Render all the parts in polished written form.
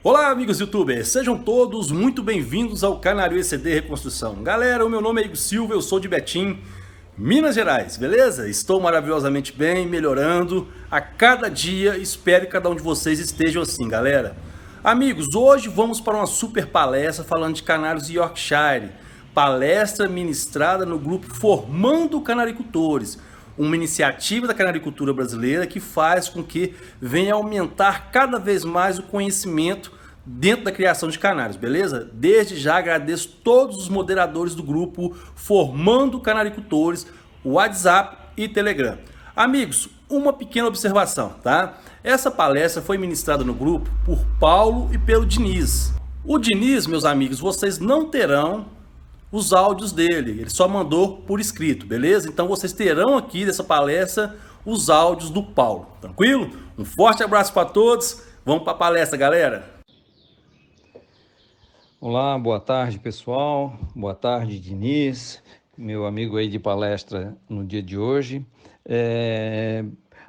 Olá, amigos youtubers, sejam todos muito bem-vindos ao canal ECD Reconstrução. Galera, o meu nome é Igor Silva, eu sou de Betim, Minas Gerais, beleza? Estou maravilhosamente bem, melhorando a cada dia, espero que cada um de vocês estejam assim, galera. Amigos, hoje vamos para uma super palestra falando de canários Yorkshire, palestra ministrada no grupo Formando Canaricultores, uma iniciativa da canaricultura brasileira que faz com que venha aumentar cada vez mais o conhecimento dentro da criação de canários, beleza? Desde já agradeço todos os moderadores do grupo Formando Canaricultores, WhatsApp e Telegram. Amigos, uma pequena observação, tá? Essa palestra foi ministrada no grupo por Paulo e pelo Diniz. O Diniz, meus amigos, vocês não terão os áudios dele, ele só mandou por escrito, beleza? Então vocês terão aqui dessa palestra os áudios do Paulo, tranquilo? Um forte abraço para todos, vamos para a palestra, galera! Olá, boa tarde pessoal, boa tarde Diniz, meu amigo aí de palestra no dia de hoje.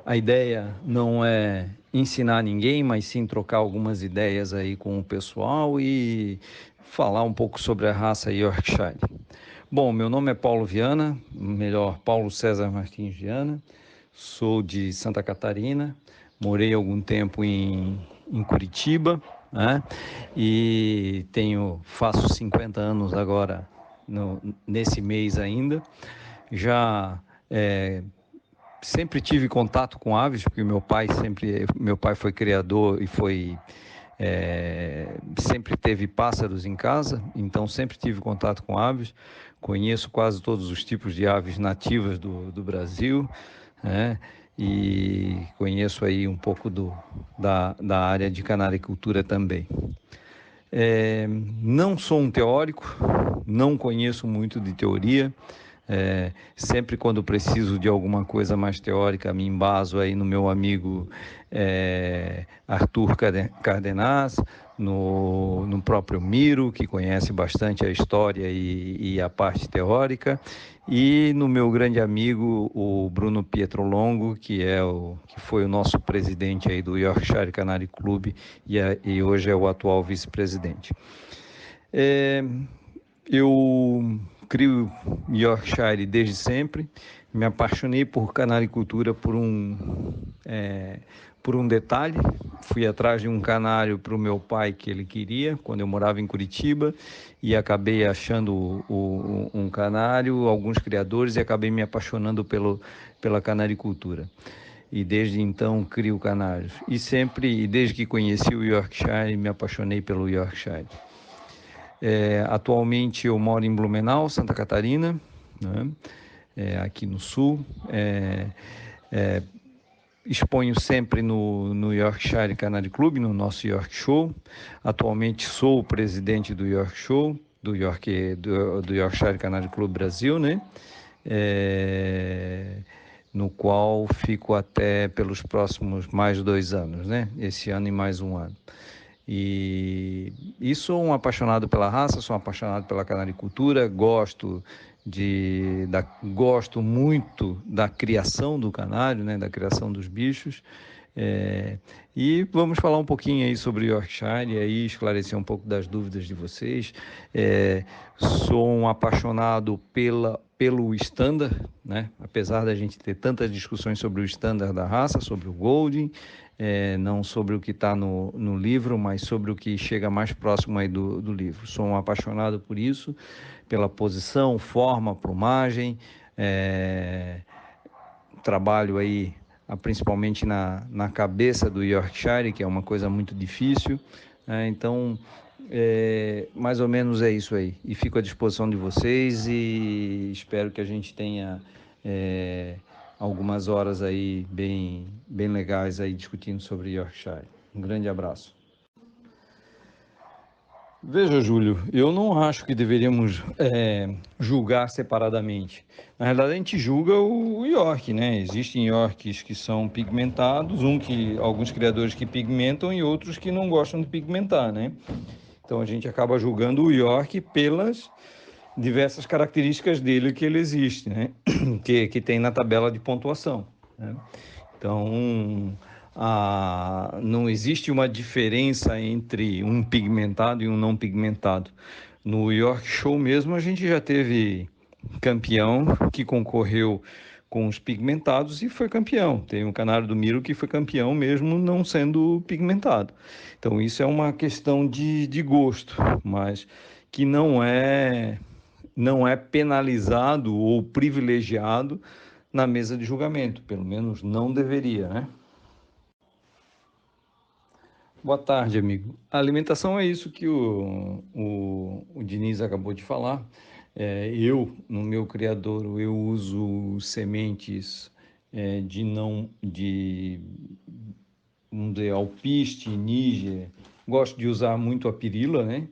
A ideia não é ensinar ninguém, mas sim trocar algumas ideias aí com o pessoal e falar um pouco sobre a raça Yorkshire. Bom, meu nome é Paulo Viana, melhor Paulo César Martins Viana, sou de Santa Catarina, morei algum tempo em Curitiba, né? E faço 50 anos agora, nesse mês ainda. Já sempre tive contato com aves, porque meu pai foi criador e sempre teve pássaros em casa, então sempre tive contato com aves. Conheço quase todos os tipos de aves nativas do Brasil, né? E conheço aí um pouco da área de canaricultura também. Não sou um teórico, não conheço muito de teoria. Sempre quando preciso de alguma coisa mais teórica, me embaso aí no meu amigo Arthur Cardenaz, no próprio Miro, que conhece bastante a história e a parte teórica, e no meu grande amigo, o Bruno Pietrolongo, que foi o nosso presidente aí do Yorkshire Canary Club e hoje é o atual vice-presidente. Eu crio Yorkshire desde sempre, me apaixonei por canaricultura por um detalhe. Fui atrás de um canário para o meu pai que ele queria, quando eu morava em Curitiba, e acabei achando um canário, alguns criadores, e acabei me apaixonando pela canaricultura. E desde então crio canários. E desde que conheci o Yorkshire, me apaixonei pelo Yorkshire. Atualmente eu moro em Blumenau, Santa Catarina, né? Aqui no sul. Exponho sempre no Yorkshire Canary Club, no nosso York Show. Atualmente sou o presidente do York Show, do Yorkshire Canary Club Brasil, né? No qual fico até pelos próximos mais 2 anos, né? Esse ano e mais 1 ano. E sou um apaixonado pela raça, sou um apaixonado pela canaricultura, gosto muito da criação do canário, né, da criação dos bichos. E vamos falar um pouquinho aí sobre Yorkshire e aí esclarecer um pouco das dúvidas de vocês. Sou um apaixonado pelo standard, né? Apesar da gente ter tantas discussões sobre o standard da raça, sobre o Golding, não sobre o que está no livro, mas sobre o que chega mais próximo aí do livro. Sou um apaixonado por isso, pela posição, forma, plumagem. Trabalho aí principalmente na cabeça do Yorkshire, que é uma coisa muito difícil. Então, mais ou menos é isso aí. E fico à disposição de vocês e espero que a gente tenha algumas horas aí bem legais aí discutindo sobre Yorkshire. Um grande abraço. Veja, Júlio, eu não acho que deveríamos julgar separadamente. Na realidade, a gente julga o York, né? Existem Yorks que são pigmentados, alguns criadores que pigmentam e outros que não gostam de pigmentar, né? Então, a gente acaba julgando o York pelas diversas características dele que ele existe, né? Que tem na tabela de pontuação, né? Então, não existe uma diferença entre um pigmentado e um não pigmentado. No York Show mesmo, a gente já teve campeão que concorreu com os pigmentados e foi campeão. Tem um canário do Miro que foi campeão mesmo não sendo pigmentado. Então isso é uma questão de gosto, mas que não é penalizado ou privilegiado na mesa de julgamento, pelo menos não deveria, né? Boa tarde, amigo. A alimentação é isso que o Diniz acabou de falar. No meu criador, eu uso sementes vamos dizer, alpiste, níger. Gosto de usar muito a pirila, né?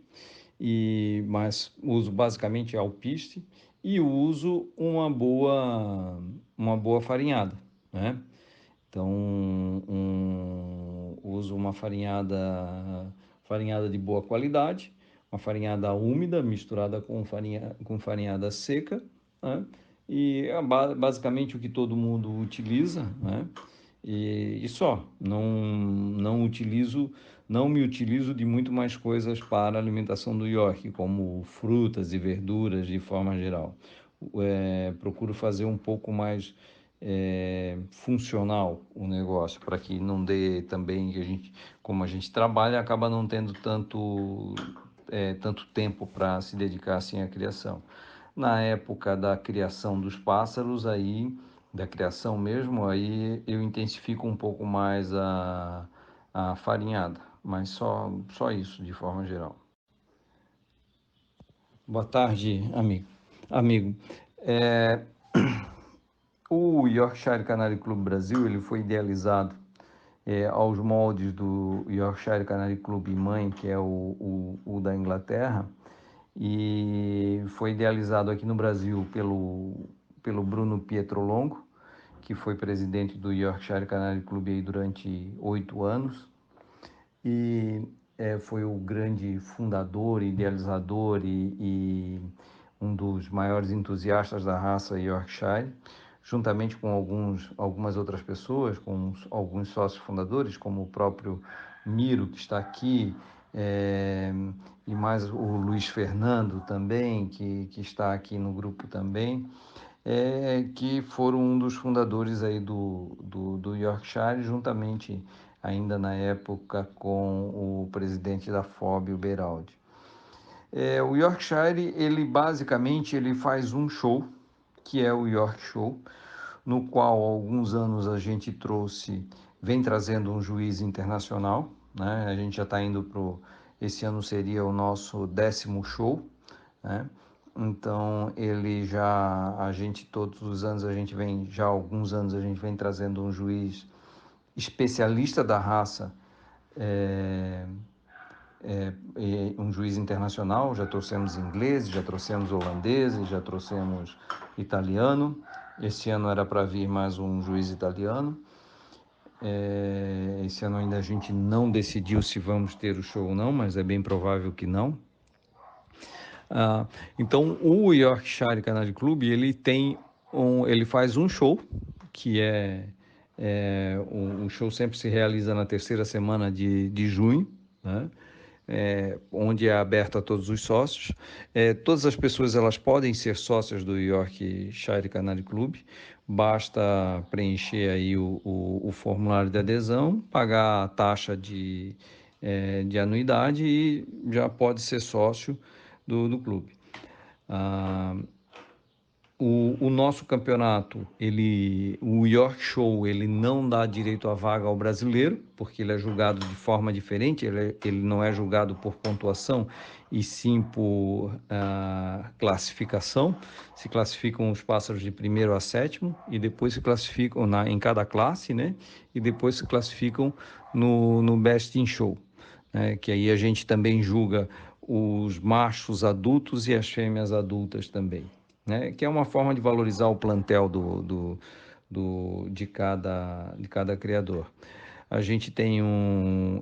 Mas uso basicamente alpiste e uso uma boa farinhada, né? Então, uso uma farinhada de boa qualidade, uma farinhada úmida misturada com farinhada seca, né? E é basicamente o que todo mundo utiliza, né? E só, não me utilizo de muito mais coisas para a alimentação do York, como frutas e verduras de forma geral. Procuro fazer um pouco mais funcional o negócio, para que não dê também, como a gente trabalha, acaba não tendo tanto tempo para se dedicar assim à criação. Na época da criação dos pássaros, aí, da criação mesmo, aí eu intensifico um pouco mais a farinhada, mas só isso de forma geral. Boa tarde, amigo. Amigo, o Yorkshire Canary Club Brasil ele foi idealizado aos moldes do Yorkshire Canary Club mãe, que é o da Inglaterra, e foi idealizado aqui no Brasil pelo Bruno Pietrolongo, que foi presidente do Yorkshire Canary Club aí durante 8 anos, e foi o grande fundador, idealizador e um dos maiores entusiastas da raça Yorkshire, juntamente com algumas outras pessoas, com alguns sócios fundadores, como o próprio Miro, que está aqui, e mais o Luiz Fernando também, que está aqui no grupo também, que foram um dos fundadores aí do Yorkshire, juntamente ainda na época com o presidente da FOB, o Beraldi. O Yorkshire, ele basicamente ele faz um show, que é o York Show, no qual há alguns anos a gente vem trazendo um juiz internacional, né? A gente já está indo esse ano seria o nosso 10º show, né? Então todos os anos já há alguns anos a gente vem trazendo um juiz especialista da raça, um juiz internacional. Já trouxemos ingleses, já trouxemos holandeses, já trouxemos italiano. Esse ano era para vir mais um juiz italiano. Esse ano ainda a gente não decidiu se vamos ter o show ou não, mas é bem provável que não. Então o Yorkshire Canary Club ele faz um show que o show sempre se realiza na terceira semana de junho, né? Onde é aberto a todos os sócios. Todas as pessoas elas podem ser sócias do Yorkshire Canary Club, basta preencher aí o formulário de adesão, pagar a taxa de anuidade e já pode ser sócio do clube. O nosso campeonato, o York Show, ele não dá direito à vaga ao brasileiro, porque ele é julgado de forma diferente, ele não é julgado por pontuação, e sim por classificação. Se classificam os pássaros de 1º a 7º, e depois se classificam em cada classe, né? E depois se classificam no Best in Show, né? Que aí a gente também julga os machos adultos e as fêmeas adultas também, né? Que é uma forma de valorizar o plantel de cada criador. A gente tem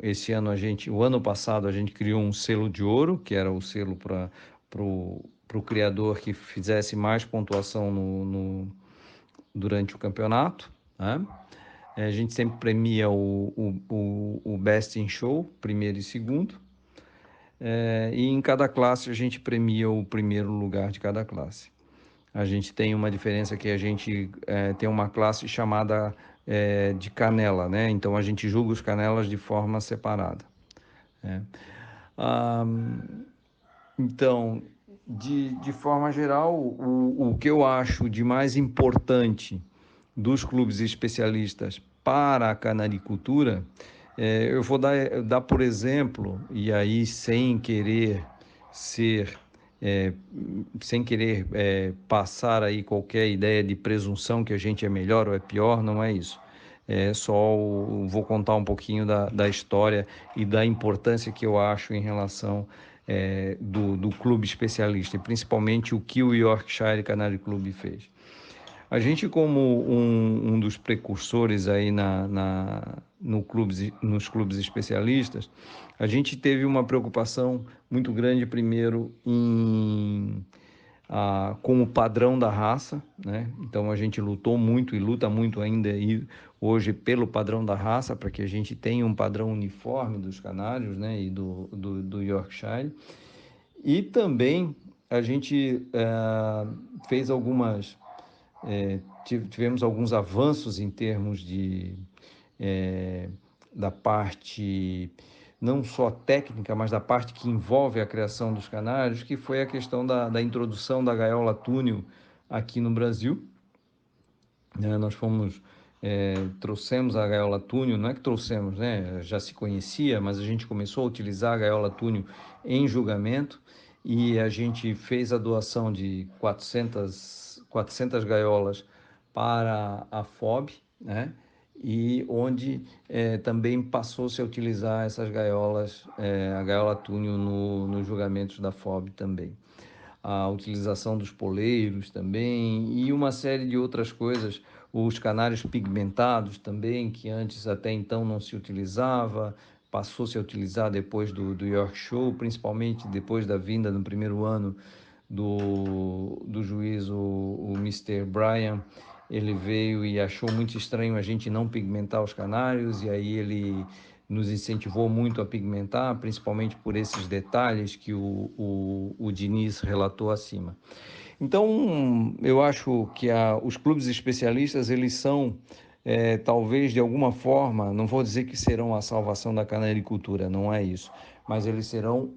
esse ano o ano passado a gente criou um selo de ouro, que era o selo para o criador que fizesse mais pontuação durante o campeonato, né? A gente sempre premia o Best in Show, primeiro e segundo. E em cada classe a gente premia o primeiro lugar de cada classe. A gente tem uma diferença que a gente tem uma classe chamada de canela, né? Então a gente julga os canelas de forma separada. Ah, então, de forma geral, o que eu acho de mais importante dos clubes especialistas para a canaricultura, eu vou dar por exemplo, e aí ser, é, sem querer passar aí qualquer ideia de presunção que a gente é melhor ou é pior, não é isso. Vou contar um pouquinho da história e da importância que eu acho em relação do clube especialista, e principalmente o que o Yorkshire Canary Club fez. A gente, como um dos precursores aí nos clubes especialistas, a gente teve uma preocupação muito grande, primeiro, com o padrão da raça, né? Então a gente lutou muito e luta muito ainda hoje pelo padrão da raça, para que a gente tenha um padrão uniforme dos canários, né? E do Yorkshire. E também a gente fez tivemos alguns avanços em termos da parte não só técnica, mas da parte que envolve a criação dos canários, que foi a questão da introdução da gaiola túnel aqui no Brasil. Nós trouxemos a gaiola túnel, não é que trouxemos, né? Já se conhecia, mas a gente começou a utilizar a gaiola túnel em julgamento, e a gente fez a doação de 400 gaiolas para a FOB, né? E onde também passou-se a utilizar essas gaiolas, a gaiola túnel nos julgamentos da FOB também. A utilização dos poleiros também e uma série de outras coisas, os canários pigmentados também, que antes até então não se utilizava, passou-se a utilizar depois do York Show, principalmente depois da vinda no primeiro ano do juiz, o Mr. Bryan. Ele veio e achou muito estranho a gente não pigmentar os canários, e aí ele nos incentivou muito a pigmentar, principalmente por esses detalhes que o Diniz relatou acima. Então, eu acho que os clubes especialistas, eles são, talvez de alguma forma, não vou dizer que serão a salvação da canaricultura, não é isso, mas eles serão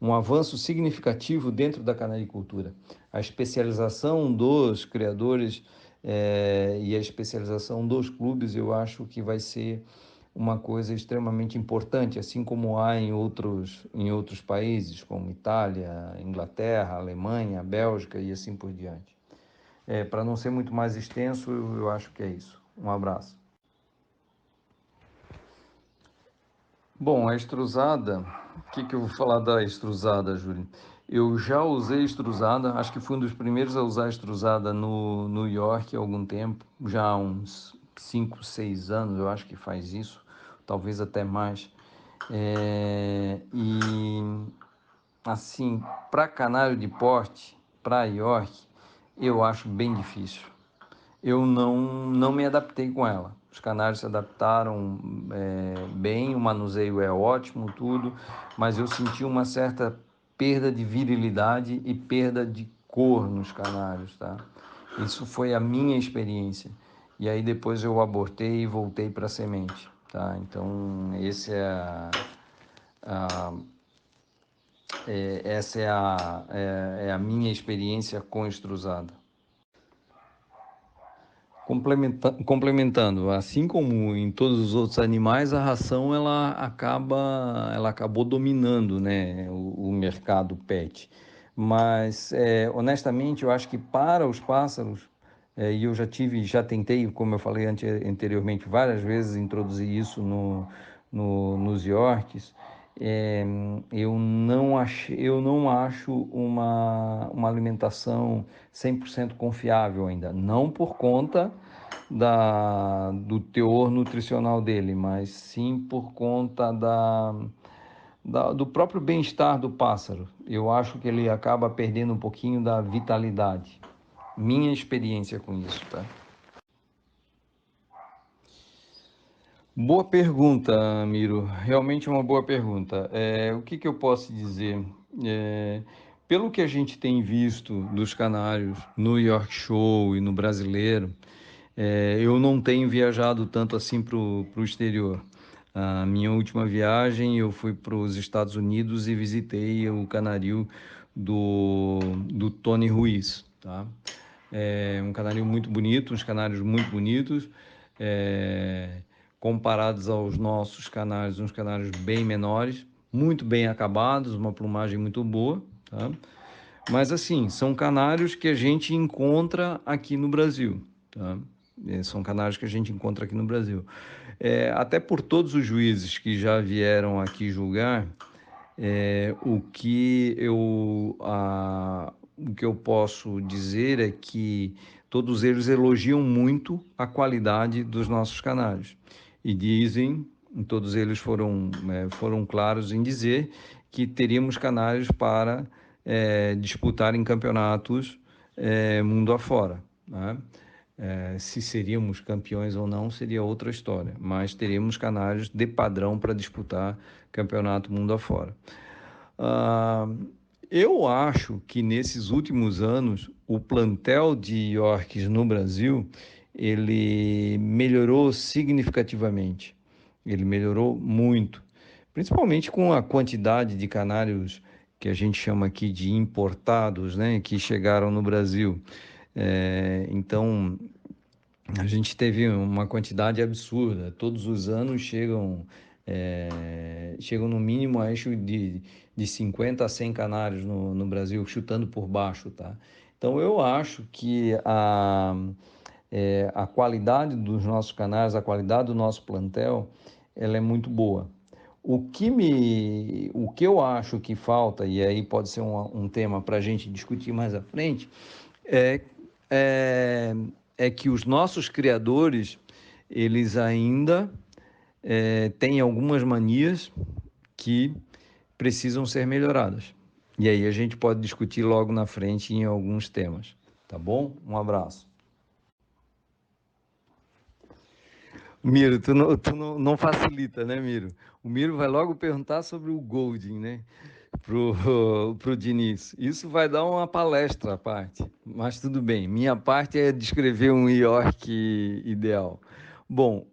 um avanço significativo dentro da canaricultura. A especialização dos criadores e a especialização dos clubes, eu acho que vai ser uma coisa extremamente importante, assim como há em outros países, como Itália, Inglaterra, Alemanha, Bélgica e assim por diante. Para não ser muito mais extenso, eu acho que é isso. Um abraço. Bom, a extrusada, o que eu vou falar da extrusada, Júlio? Eu já usei extrusada, acho que fui um dos primeiros a usar extrusada no New York há algum tempo, já há uns 5, 6 anos, eu acho que faz isso, talvez até mais. E assim, para canário de porte, para York, eu acho bem difícil. Eu não me adaptei com ela. Os canários se adaptaram bem, o manuseio é ótimo, tudo, mas eu senti uma certa perda de virilidade e perda de cor nos canários, tá? Isso foi a minha experiência. E aí depois eu abortei e voltei para a semente, tá? Então, essa é a minha experiência com extrusada. Complementando, assim como em todos os outros animais, a ração ela acabou dominando, né, o mercado pet. Mas honestamente, eu acho que para os pássaros, e eu já tentei, como eu falei anteriormente, várias vezes introduzir isso nos Yorks. Eu não acho uma alimentação 100% confiável ainda, não por conta do teor nutricional dele, mas sim por conta do próprio bem-estar do pássaro. Eu acho que ele acaba perdendo um pouquinho da vitalidade. Minha experiência com isso, tá? Boa pergunta, Miro. Realmente uma boa pergunta. O que que eu posso dizer? É, Pelo que a gente tem visto dos canários no York Show e no Brasileiro, eu não tenho viajado tanto assim para o exterior. A minha última viagem eu fui para os Estados Unidos e visitei o canaril do Tony Ruiz, tá? É um canaril muito bonito, uns canários muito bonitos, é, comparados aos nossos canários, uns canários bem menores, muito bem acabados, uma plumagem muito boa, tá? Mas assim, são canários que a gente encontra aqui no Brasil, tá? São canários que a gente encontra aqui no Brasil. Até por todos os juízes que já vieram aqui julgar, o que eu posso dizer é que todos eles elogiam muito a qualidade dos nossos canários e dizem, todos eles foram claros em dizer que teríamos canários para disputar em campeonatos mundo afora, né? Se seríamos campeões ou não seria outra história, mas teríamos canários de padrão para disputar campeonato mundo afora. Ah, eu acho que nesses últimos anos o plantel de Yorks no Brasil ele melhorou significativamente. Ele melhorou muito, principalmente com a quantidade de canários que a gente chama aqui de importados, né, que chegaram no Brasil. Então, a gente teve uma quantidade absurda. Todos os anos chegam no mínimo a eixo de 50 a 100 canários no Brasil, chutando por baixo, tá? Então, eu acho que a qualidade dos nossos canários, a qualidade do nosso plantel, ela é muito boa. O que eu acho que falta, e aí pode ser um tema para a gente discutir mais à frente, é, é, é que os nossos criadores, eles ainda têm algumas manias que precisam ser melhoradas. E aí a gente pode discutir logo na frente em alguns temas, tá bom? Um abraço. Miro, tu não facilita, né, Miro? O Miro vai logo perguntar sobre o Golding, né? Pro Diniz. Isso vai dar uma palestra à parte, mas tudo bem. Minha parte é descrever um York ideal. Bom,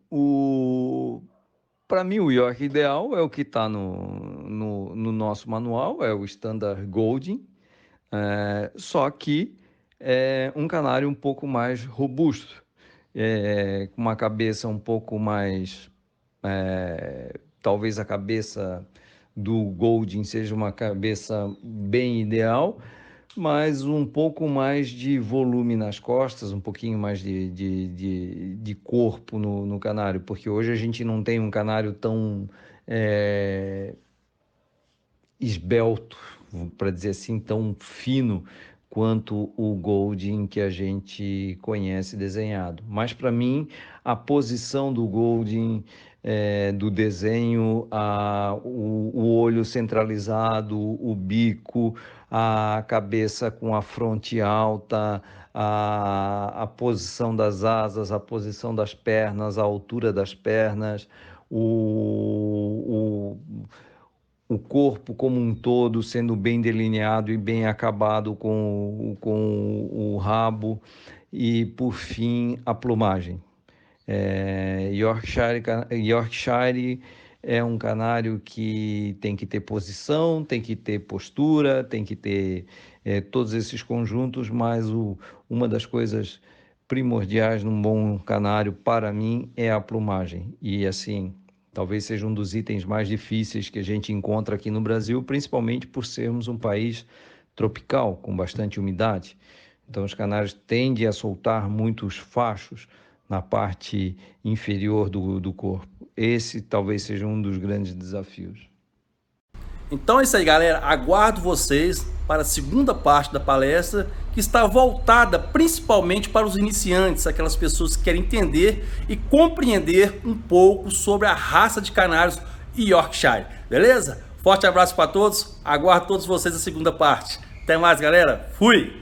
para mim o York ideal é o que está no nosso manual, é o Standard Golding, só que é um canário um pouco mais robusto, com uma cabeça um pouco mais, talvez a cabeça do Golding seja uma cabeça bem ideal, mas um pouco mais de volume nas costas, um pouquinho mais de corpo no canário, porque hoje a gente não tem um canário tão esbelto, para dizer assim, tão fino quanto o Golding que a gente conhece desenhado. Mas para mim, a posição do Golding, do desenho, o olho centralizado, o bico, a cabeça com a fronte alta, a posição das asas, a posição das pernas, a altura das pernas, o corpo como um todo sendo bem delineado e bem acabado com o rabo e, por fim, a plumagem. Yorkshire é um canário que tem que ter posição, tem que ter postura, tem que ter todos esses conjuntos, mas uma das coisas primordiais num bom canário, para mim, é a plumagem. E assim, talvez seja um dos itens mais difíceis que a gente encontra aqui no Brasil, principalmente por sermos um país tropical, com bastante umidade. Então, os canários tendem a soltar muitos fachos na parte inferior do corpo. Esse talvez seja um dos grandes desafios. Então é isso aí, galera. Aguardo vocês para a segunda parte da palestra, que está voltada principalmente para os iniciantes, aquelas pessoas que querem entender e compreender um pouco sobre a raça de canários Yorkshire. Beleza? Forte abraço para todos. Aguardo todos vocês na segunda parte. Até mais, galera. Fui!